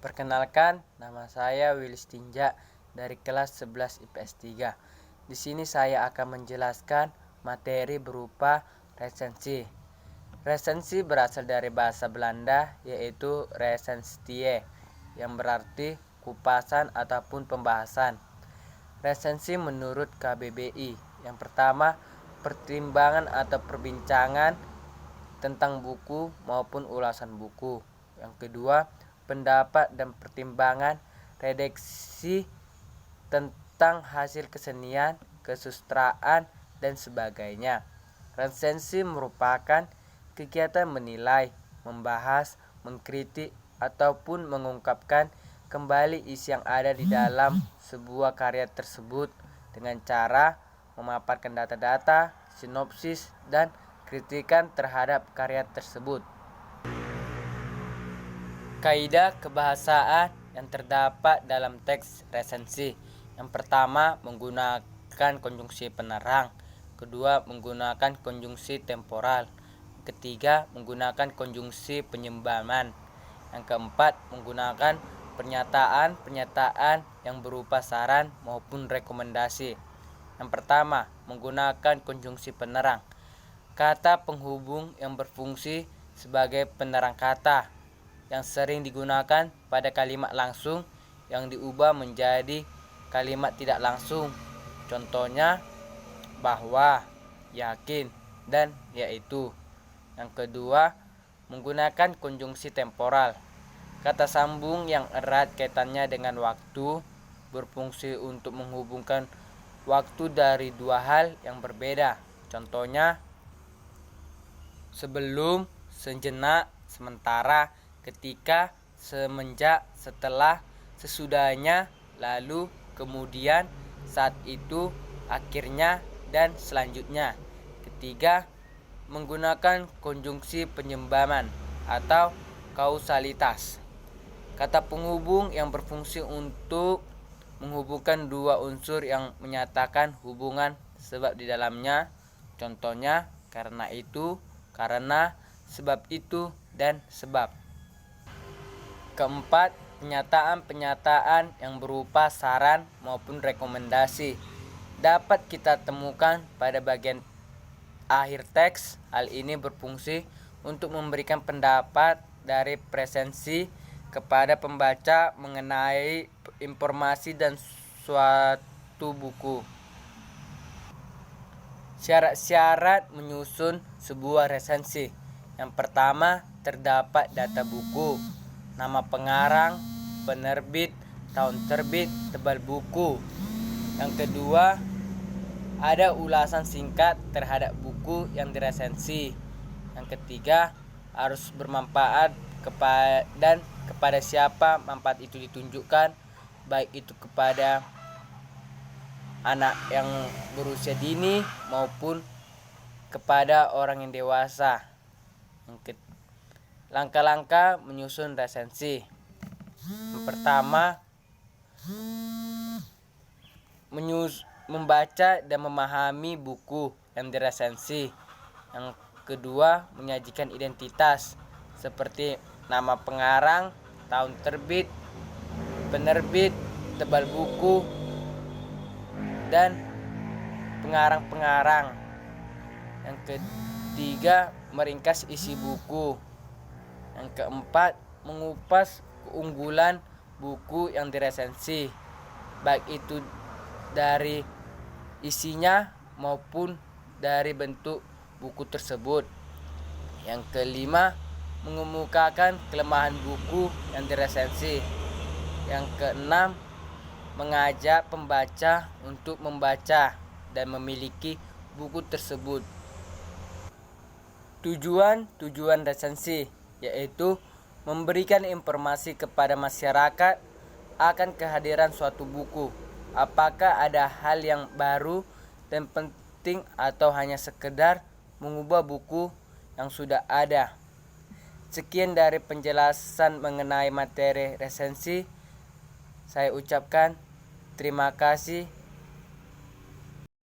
Perkenalkan, nama saya Willis Tinja dari kelas 11 IPS 3. Di sini saya akan menjelaskan materi berupa resensi. Resensi berasal dari bahasa Belanda yaitu recensie yang berarti kupasan ataupun pembahasan. Resensi menurut KBBI, yang pertama, pertimbangan atau perbincangan tentang buku maupun ulasan buku. Yang kedua, pendapat dan pertimbangan redaksi tentang hasil kesenian, kesusastraan, dan sebagainya. Resensi merupakan kegiatan menilai, membahas, mengkritik, ataupun mengungkapkan kembali isi yang ada di dalam sebuah karya tersebut dengan cara memaparkan data-data, sinopsis, dan kritikan terhadap karya tersebut. Kaidah kebahasaan yang terdapat dalam teks resensi. Yang pertama, menggunakan konjungsi penerang. Kedua, menggunakan konjungsi temporal. Ketiga, menggunakan konjungsi penyembaman. Yang keempat, menggunakan pernyataan-pernyataan yang berupa saran maupun rekomendasi. Yang pertama, menggunakan konjungsi penerang. Kata penghubung yang berfungsi sebagai penerang kata yang sering digunakan pada kalimat langsung yang diubah menjadi kalimat tidak langsung. Contohnya bahwa, yakin, dan yaitu. Yang kedua, menggunakan konjungsi temporal. Kata sambung yang erat kaitannya dengan waktu berfungsi untuk menghubungkan waktu dari dua hal yang berbeda. Contohnya sebelum, sejenak, sementara, ketika, semenjak, setelah, sesudahnya, lalu, kemudian, saat itu, akhirnya, dan selanjutnya. Ketiga, menggunakan konjungsi penyembaman atau kausalitas. Kata penghubung yang berfungsi untuk menghubungkan dua unsur yang menyatakan hubungan sebab di dalamnya. Contohnya karena itu, karena, sebab itu, dan sebab. Keempat, pernyataan-pernyataan yang berupa saran maupun rekomendasi dapat kita temukan pada bagian akhir teks. Hal ini berfungsi untuk memberikan pendapat dari resensi kepada pembaca mengenai informasi dan suatu buku. Syarat-syarat menyusun sebuah resensi. Yang pertama, terdapat data buku, nama pengarang, penerbit, tahun terbit, tebal buku. Yang kedua, ada ulasan singkat terhadap buku yang diresensi. Yang ketiga, harus bermanfaat kepada siapa manfaat itu ditunjukkan, baik itu kepada anak yang berusia dini maupun kepada orang yang dewasa. Langkah-langkah menyusun resensi. Yang pertama, membaca dan memahami buku yang diresensi. Yang kedua, menyajikan identitas seperti nama pengarang, tahun terbit, penerbit, tebal buku, dan pengarang-pengarang. Yang ketiga, meringkas isi buku. Yang keempat, mengupas keunggulan buku yang diresensi, baik itu dari isinya maupun dari bentuk buku tersebut. Yang kelima, mengemukakan kelemahan buku yang diresensi. Yang keenam, mengajak pembaca untuk membaca dan memiliki buku tersebut. Tujuan resensi yaitu memberikan informasi kepada masyarakat akan kehadiran suatu buku. Apakah ada hal yang baru dan penting atau hanya sekedar mengubah buku yang sudah ada. Sekian dari penjelasan mengenai materi resensi. Saya ucapkan terima kasih.